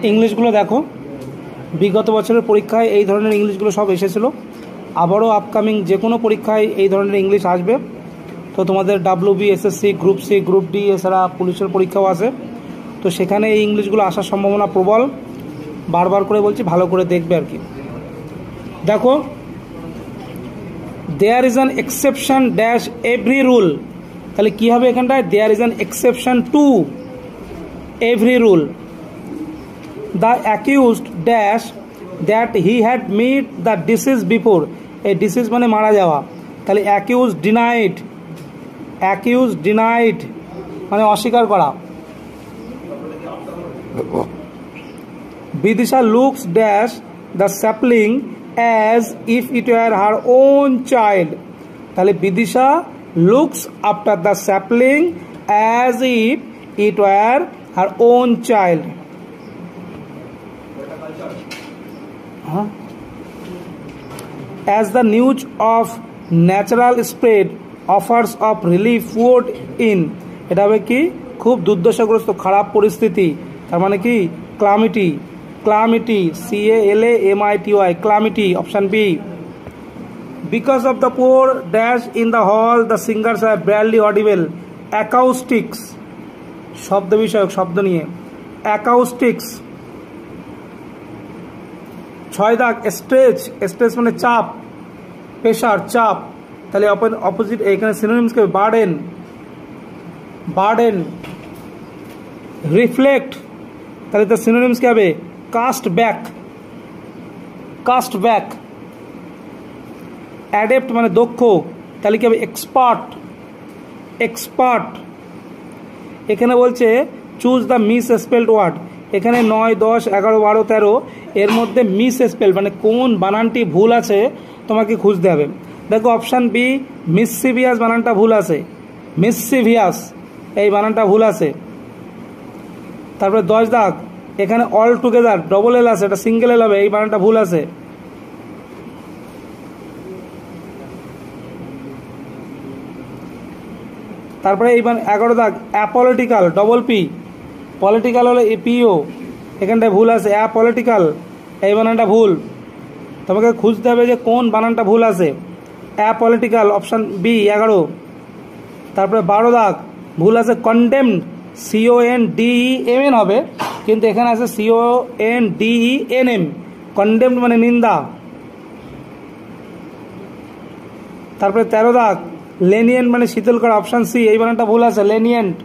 ইংলিশগুলো দেখো, বিগত বছরের পরীক্ষায় এই ধরনের ইংলিশগুলো সব এসেছিলো। আবারও আপকামিং যে কোনো পরীক্ষায় এই ধরনের ইংলিশ আসবে। তো তোমাদের WB, SSC, group C, group D, এছাড়া পুলিশের পরীক্ষাও আছে। তো সেখানে এই ইংলিশগুলো আসার সম্ভাবনা প্রবল। বারবার করে বলছি, ভালো করে দেখবে আর কি। দেখো, there is an exception dash every rule. তাহলে কী হবে এখানটায়? There is an exception to every rule. The accused dash that he had met the deceased before. এই ডিসিজ মানে মারা যাওয়া। তাহলে অ্যাকিউজ ডিনাইড মানে অস্বীকার করা। Bidisha looks dash the sapling as if it were her own child. তাহলে Bidisha looks after the sapling as if it were her own child. As the news of natural spread offers of relief poured in, এটা হবে কি? খুব দুর্দশাগ্রস্ত, খারাপ পরিস্থিতি। তার মানে কি? Calamity, CALAMITY, calamity, option B. Because of the poor dash in the hall, the singers are barely audible. Acoustics, শব্দ বিষয়ক, শব্দ নিয়ে acoustics। 6 দাগ, স্ট্রেচ মানে চাপ, প্রেশার, চাপ। তাহলে অপোজিট এখানে সিনোনিমস কে বার্ডেন। রিফ্লেক্ট, তাহলে তার সিনোনিমস কি হবে? Caste back. অ্যাডেপ্ট মানে দক্ষ, তাহলে কি হবে? এক্সপার্ট। এখানে বলছে choose the misspelled word. এখানে 9, 10, 11, 12, 13 এর মধ্যে মিস স্পেল মানে কোন বানানটি ভুল আছে তোমাকে খুঁজতে হবে। দেখো অপশান বি, মিসসিভিয়াস বানানটা ভুল আছে। মিসসিভিয়াস এই বানানটা ভুল আছে। তারপরে 10 দাগ, এখানে অল টুগেদার ডবল এল আছে, এটা সিঙ্গেল এল হবে, এই বানানটা ভুল আছে। তারপরে এই 11 দাগ, অ্যাপলিটিক্যাল ডবল পি, পলিটিক্যাল হলো এপিও, এখানটায় ভুল আছে। অ্যাপলিটিক্যাল এই বানানটা ভুল, তোমাকে খুঁজতে হবে যে কোন বানানটা ভুল আছে। Apolitical, option B 11। তারপরে 12 দাগ, ভুল আছে কন্ডেমড, CONDEMN হবে, কিন্তু এখানে আছে CONDENM, কন্ডেমড মানে নিন্দা। তারপরে 13 দাগ, লেনিয়েন্ট মানে শীতল করা, অপশান সি এই বানানটা ভুল আছে, লেনিয়েন্ট।